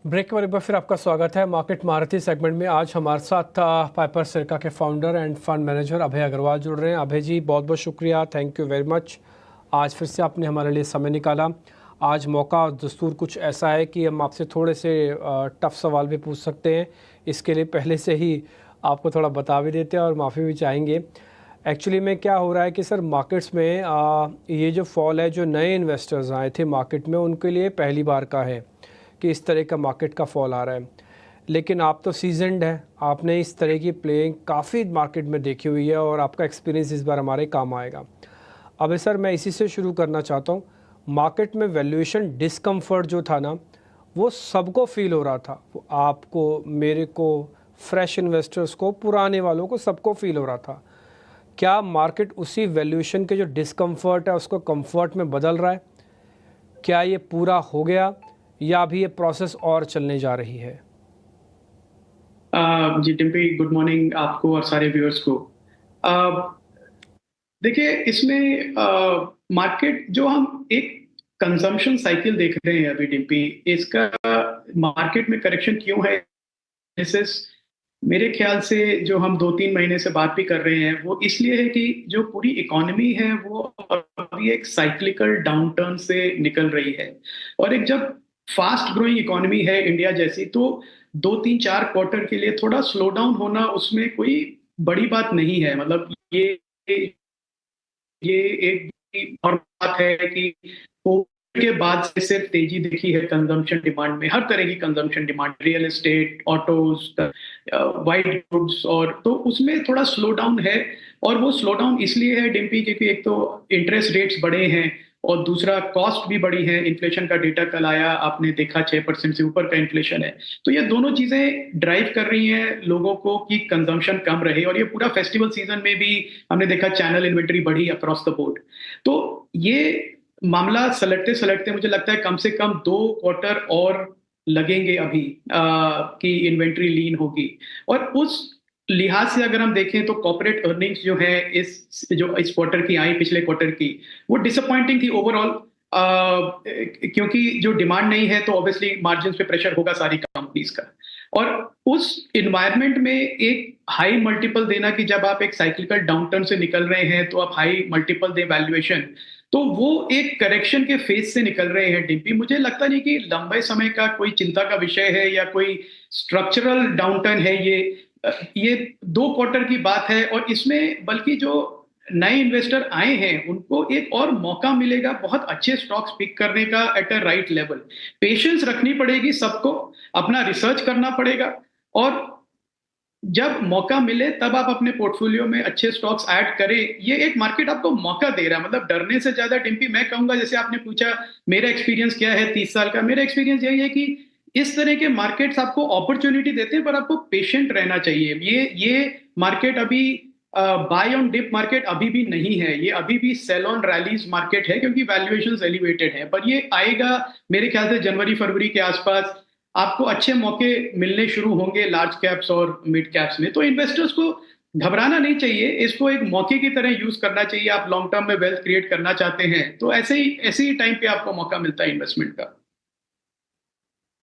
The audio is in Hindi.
ब्रेक के बाद एक बार फिर आपका स्वागत है मार्केट महारथी सेगमेंट में। आज हमारे साथ पाइपर सिरका के फाउंडर एंड फंड मैनेजर अभय अग्रवाल जुड़ रहे हैं। अभय जी, बहुत बहुत शुक्रिया, थैंक यू वेरी मच। आज फिर से आपने हमारे लिए समय निकाला। आज मौका और दस्तूर कुछ ऐसा है कि हम आपसे थोड़े से टफ सवाल भी पूछ सकते हैं। इसके लिए पहले से ही आपको थोड़ा बता भी देते हैं और माफ़ी भी चाहेंगे। एक्चुअली में क्या हो रहा है कि सर मार्केट्स में ये जो फॉल है, जो नए इन्वेस्टर्स आए थे मार्केट में, उनके लिए पहली बार का है कि इस तरह का मार्केट का फॉल आ रहा है। लेकिन आप तो सीजनड हैं, आपने इस तरह की प्लेइंग काफ़ी मार्केट में देखी हुई है और आपका एक्सपीरियंस इस बार हमारे काम आएगा। अब सर मैं इसी से शुरू करना चाहता हूँ। मार्केट में वैल्यूएशन डिस्कम्फर्ट जो था ना, वो सबको फील हो रहा था। वो आपको, मेरे को, फ्रेश इन्वेस्टर्स को, पुराने वालों को, सबको फील हो रहा था। क्या मार्केट उसी वैल्यूएशन के जो डिस्कम्फर्ट है उसको कंफर्ट में बदल रहा है? क्या ये पूरा हो गया या अभी ये प्रोसेस और चलने जा रही है? जी टिम्पी, गुड मॉर्निंग आपको और सारे व्यूअर्स को। देखिए, इसमें मार्केट जो हम एक कंजम्पशन साइकिल देख रहे हैं अभी टिम्पी, इसका मार्केट में करेक्शन क्यों है? एनालिसिस मेरे ख्याल से जो हम 2-3 महीने से बात भी कर रहे हैं वो इसलिए है कि जो पूरी इकोनॉमी है वो अभी एक साइक्लिकल डाउनटर्न से निकल रही है। और एक जब फास्ट ग्रोइंग इकोनॉमी है इंडिया जैसी, तो 2-3-4 क्वार्टर के लिए थोड़ा स्लो डाउन होना उसमें कोई बड़ी बात नहीं है। मतलब ये एक और बात है कि कोविड के बाद से सिर्फ तेजी देखी है कंजम्पशन डिमांड में, हर तरह की consumption demand, real estate, autos, white goods, और तो उसमें थोड़ा स्लो डाउन है। और वो स्लो डाउन इसलिए है डिम्पी क्योंकि एक तो इंटरेस्ट रेट्स बढ़े हैं और दूसरा कॉस्ट भी बढ़ी है। इन्फ्लेशन का डेटा कल आया, आपने देखा 6% से ऊपर का इन्फ्लेशन है। तो ये दोनों चीजें ड्राइव कर रही हैं लोगों को कि कंजम्पशन कम रहे। और ये पूरा फेस्टिवल सीजन में भी हमने देखा चैनल इन्वेंटरी बढ़ी अक्रॉस द बोर्ड। तो ये मामला सलटते सलटते मुझे लगता है कम से कम 2 क्वार्टर और लगेंगे अभी कि इन्वेंट्री लीन होगी। और उस लिहाज से अगर हम देखें तो कॉर्पोरेट अर्निंग्स जो है इस क्वार्टर की आई, पिछले क्वार्टर की, वो डिसअपॉइंटिंग थी ओवरऑल। क्योंकि जो डिमांड नहीं है तो ऑब्वियसली मार्जिन पे प्रेशर होगा सारी कंपनीज का। और उस इन्वायरमेंट में एक हाई मल्टीपल देना, कि जब आप एक साइक्लिकल डाउनटर्न से निकल रहे हैं तो आप हाई मल्टीपल दे वैल्यूएशन, तो वो एक करेक्शन के फेज से निकल रहे हैं डीपी। मुझे लगता नहीं कि लंबे समय का कोई चिंता का विषय है या कोई स्ट्रक्चरल डाउनटर्न है। ये 2 क्वार्टर की बात है और इसमें बल्कि जो नए इन्वेस्टर आए हैं उनको एक और मौका मिलेगा बहुत अच्छे स्टॉक्स पिक करने का at a right level. Patience रखनी पड़ेगी सबको, अपना रिसर्च करना पड़ेगा, और जब मौका मिले तब आप अपने पोर्टफोलियो में अच्छे स्टॉक्स ऐड करें। ये एक मार्केट आपको मौका दे रहा है। मतलब डरने से ज्यादा टिम्पी मैं कहूंगा, जैसे आपने पूछा मेरा एक्सपीरियंस क्या है 30 साल का, मेरा एक्सपीरियंस यही है कि इस तरह के मार्केट्स आपको अपॉर्चुनिटी देते हैं, पर आपको पेशेंट रहना चाहिए। ये मार्केट अभी बाय ऑन डिप मार्केट अभी भी नहीं है, ये अभी भी सेल ऑन रैलीज मार्केट है, क्योंकि वैल्यूएशंस एलिवेटेड है। पर ये आएगा मेरे ख्याल से जनवरी फरवरी के आसपास, आपको अच्छे मौके मिलने शुरू होंगे लार्ज कैप्स और मिड कैप्स में। तो इन्वेस्टर्स को घबराना नहीं चाहिए, इसको एक मौके की तरह यूज करना चाहिए। आप लॉन्ग टर्म में वेल्थ क्रिएट करना चाहते हैं तो ऐसे ही टाइम पे आपको मौका मिलता है इन्वेस्टमेंट का।